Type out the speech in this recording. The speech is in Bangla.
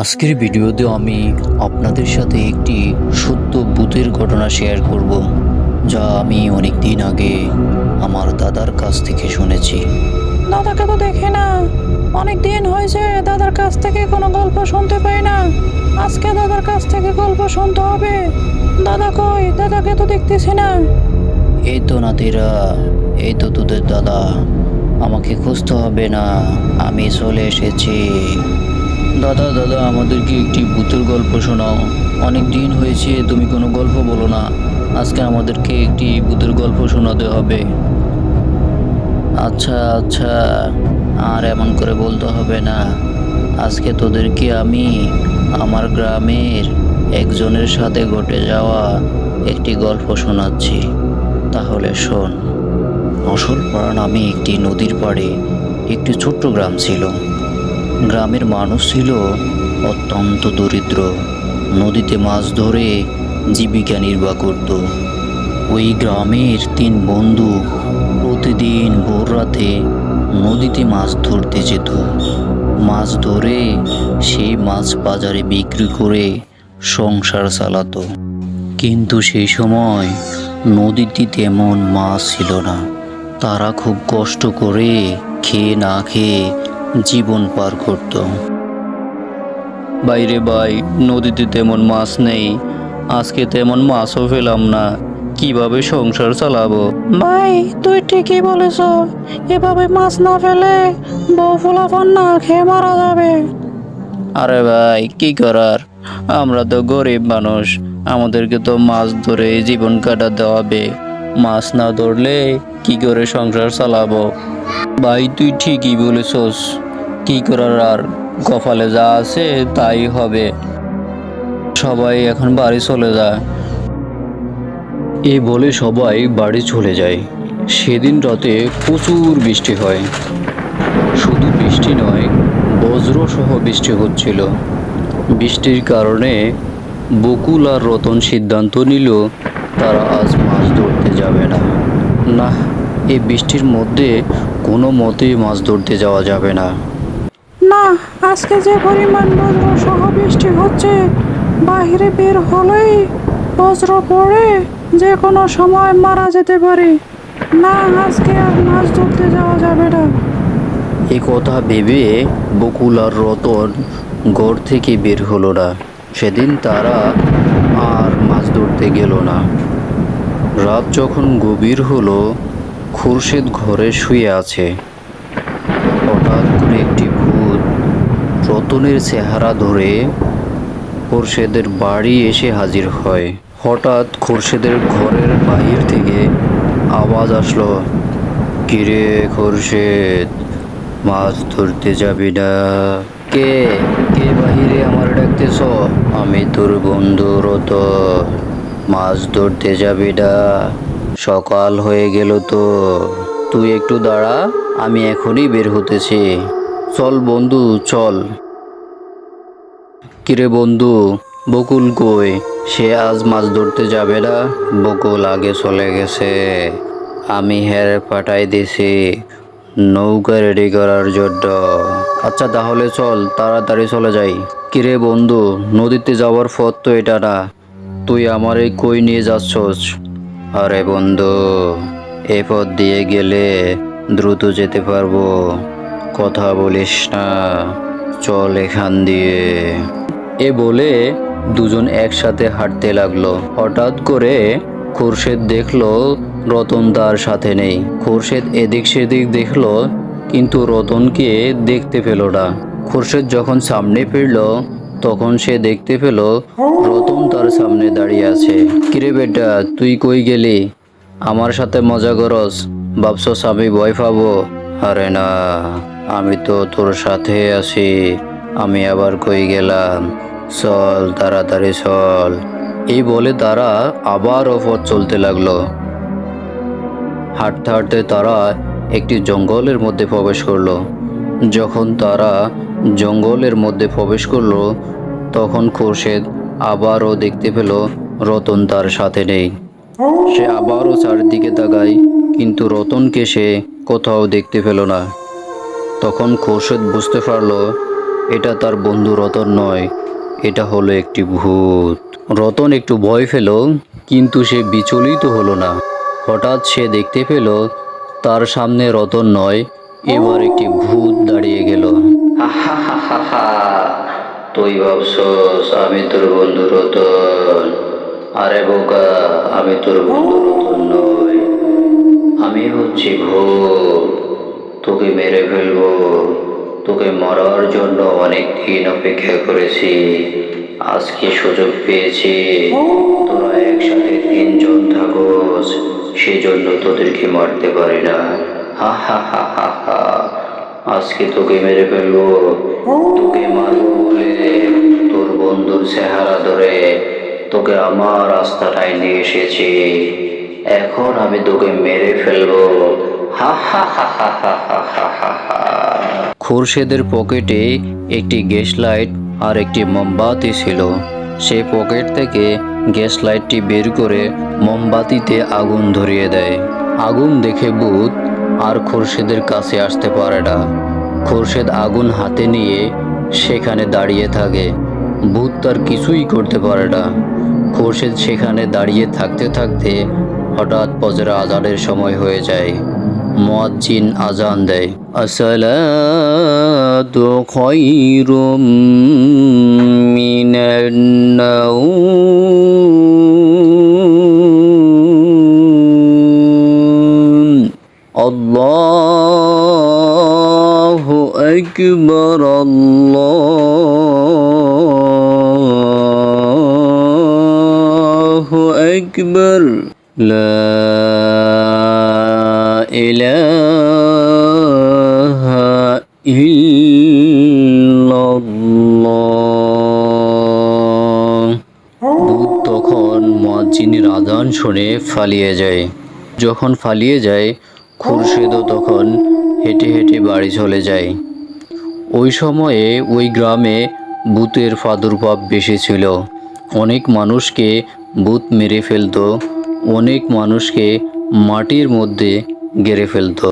আজকের ভিডিওতে আমি আপনাদের সাথে একটি সত্য ভূতের ঘটনা শেয়ার করব, যা আমি অনেক দিন আগে আমার দাদার কাছ থেকে শুনেছি। দাদাকে তো দেখি না, অনেক দিন হয়েছে দাদার কাছ থেকে কোনো গল্প শুনতে পাই না। আজকে দাদার কাছ থেকে গল্প শুনতে হবে। দাদা কই? দাদাকে তো দেখতেছি না। এই তো নাতিরা, এই তো তোদের দাদা। আমাকে খুঁজতে হবে না, আমি চলে এসেছি। দাদা দাদা, আমাদেরকে একটি ভূতের গল্প শোনাও। অনেক দিন হয়েছে তুমি কোনো গল্প বলো না। আজকে আমাদেরকে একটি ভূতের গল্প শোনাতে হবে। আচ্ছা আচ্ছা, আর এমন করে বলতে হবে না। আজকে তোদেরকে আমি আমার গ্রামের একজনের সাথে ঘটে যাওয়া একটি গল্প শোনাচ্ছি। তাহলে শোন। নসলপাড়া নামে একটি নদীর পাড়ে একটি ছোট্ট গ্রাম ছিল। গ্রামের মানুষ ছিল অত্যন্ত দরিদ্র। নদীতে মাছ ধরে জীবিকা নির্বাহ করত। ওই গ্রামের 3 বন্ধু প্রতিদিন ভোর রাতে নদীতে মাছ ধরতে যেত। মাছ ধরে সেই মাছ বাজারে বিক্রি করে সংসার চালাতো। কিন্তু সেই সময় নদীতে তেমন মাছ ছিল না। তারা খুব কষ্ট করে খেয়ে না খেয়ে জীবন পার করত। বাইরে ভাই, নদীতে তেমন মাছ নেই। আজকে তেমন মাছও পেলাম না, কিভাবে সংসার চালাবো? ভাই, তুই ঠিকই বলেছ। এভাবে মাছ না ফেলে বউ ফুলাফান না খেয়ে মারা যাবে। আরে ভাই, কি করার? আমরা তো গরিব মানুষ, আমাদেরকে তো মাছ ধরে জীবন কাটাতে হবে। মাছ না ধরলে কি করে সংসার চালাবো? ভাই, তুই ঠিকই বলেছস। কি করার আর, কপালে যা আছে তাই হবে। সবাই এখন বাড়ি চলে যায়। এ বলে সবাই বাড়ি চলে যায়। সেদিন রাতে প্রচুর বৃষ্টি হয়। শুধু বৃষ্টি নয়, বজ্রসহ বৃষ্টি হচ্ছিল। বৃষ্টির কারণে বকুল আর রতন সিদ্ধান্ত নিল তারা আজ মাছ ধরতে যাবে না। না, এই বৃষ্টির মধ্যে কোনো মতেই মাছ ধরতে যাওয়া যাবে না। না, আজকে যে পরিমাণ বজ্র সহ বৃষ্টি হচ্ছে, বাইরে বের হলেই বজ্র পড়ে যে কোনো সময় মারা যেতে পারে। না, আজকে আর মাছ ধরতে যাওয়া যাবে না। এ কথা ভেবে বকুল আর রতন ঘর থেকে বের হলো না। সেদিন তারা আর মাছ ধরতে গেল না। রাত যখন গভীর হলো, খুরশেদ ঘরে শুয়ে আছে। হঠাৎ করে একটি ভূত রতনের চেহারা ধরে খুরশেদের বাড়ি এসে হাজির হয়। হঠাৎ খুরশেদের ঘরের বাহির থেকে আওয়াজ আসলো, কিরে খুরশেদ, মাছ ধরতে যাবি না? কে কে বাহিরে আমার ডাকতেছ? আমি তোর বন্ধু রতন। মাছ ধরতে যাবি না? সকাল হয়ে গেল তো। তুই একটু দাঁড়া, আমি এখনই বের হতেছি। চল বন্ধু, চল। কিরে বন্ধু, বকুল কই? সে আজ মাছ ধরতে যাবে না? বকুল আগে চলে গেছে। আমি পাঠাই দিছি নৌকা রেডি করার জন্য। আচ্ছা তাহলে চল, তাড়াতাড়ি চলে যাই। কিরে বন্ধু, নদীতে যাওয়ার পথ তো এটা না, তুই আমারে কই নিয়ে যাচ্ছস? আরে বন্ধু, এ পথ দিয়ে গেলে দ্রুত যেতে পারবো। কথা বলিস না, চল এখান দিয়ে। এ বলে দুজন একসাথে হাঁটতে লাগলো। হঠাৎ করে খুরশেদ দেখলো রতন তার সাথে নেই। খুরশেদ এদিক সেদিক দেখলো, কিন্তু রতনকে দেখতে পেল না। খুরশেদ যখন সামনে ফিরল, তখন সে দেখতে পেল রতন তার সামনে দাঁড়িয়ে আছে। কিরে বেটা, তুই কই গেলি? আমার সাথে মজা করস? ভাবছস আমি ভয় পাবো? আরে না, আমি তো তোর সাথে আছি। আমি আবার কই গেলাম? চল তাড়াতাড়ি চল। এই বলে তারা আবার পথ চলতে লাগলো। হাঁটতে হাঁটতে তারা একটি জঙ্গলের মধ্যে প্রবেশ করলো। যখন তারা জঙ্গলের মধ্যে প্রবেশ করলো, তখন খুরশেদ আবারও দেখতে পেল রতন তার সাথে নেই। সে আবারও চারিদিকে তাকায়, কিন্তু রতনকে সে কোথাও দেখতে পেল না। তখন খুরশেদ বুঝতে পারলো এটা তার বন্ধু রতন নয়, এটা হলো একটি ভূত। রতন একটু ভয় পেল, কিন্তু সে বিচলিত হলো না। হঠাৎ সে দেখতে পেল তার সামনে রতন নয়, এবার একটি ভূত দাঁড়িয়ে গেল। তুই ভাবছস আমি তোর বন্ধু রতন? আরে বোকা, আমি তোর বন্ধু রতন নই, আমি হচ্ছি ভূত। তোকে মেরে ফেলবো। তোকে মারার জন্য অনেক দিন অপেক্ষা করেছি, আজকে সুযোগ পেয়েছি। তোরা একসাথে তিনজন থাকোস, সেজন্য তোদেরকে মারতে পারি না। হা হা হা হা হা, আজকে তোকে মেরে ফেলবো। তোকে মারবো বলে তোর বন্ধুর চেহারা ধরে তোকে আমার রাস্তাটায় নিয়ে এসেছি। এখন আমি তোকে মেরে ফেলবো। হা হা হা হা হা হা হা হা হা। খুরশেদের পকেটে একটি গ্যাস লাইট আর একটি মোমবাতি ছিল। সে পকেট থেকে গ্যাস লাইটটি বের করে মোমবাতিতে আগুন ধরিয়ে দেয়। আগুন দেখে ভূত আর খুরশেদের কাছে আসতে পারে না। খুরশেদ আগুন হাতে নিয়ে সেখানে দাঁড়িয়ে থাকে। ভূত তার কিছুই করতে পারে না। খুরশেদ সেখানে দাঁড়িয়ে থাকতে থাকতে হঠাৎ ফজর আজানের সময় হয়ে যায়। মুয়াজ্জিন আজান দেয়, আসসালাতু খায়রুম মিনান নাওম, আল্লাহু আকবার, আল্লাহু আকবার, লা ইলাহা ইল্লাল্লাহ। ভূত তখন মুয়াজ্জিনের আযান শুনে পালিয়ে যায়। যখন পালিয়ে যায়, খুরশেদও তখন হেঁটে হেঁটে বাড়ি চলে যায়। ওই সময়ে ওই গ্রামে ভূতের প্রাদুর্ভাব বেশি ছিল। অনেক মানুষকে ভূত মেরে ফেলতো, অনেক মানুষকে মাটির মধ্যে গেড়ে ফেলতো।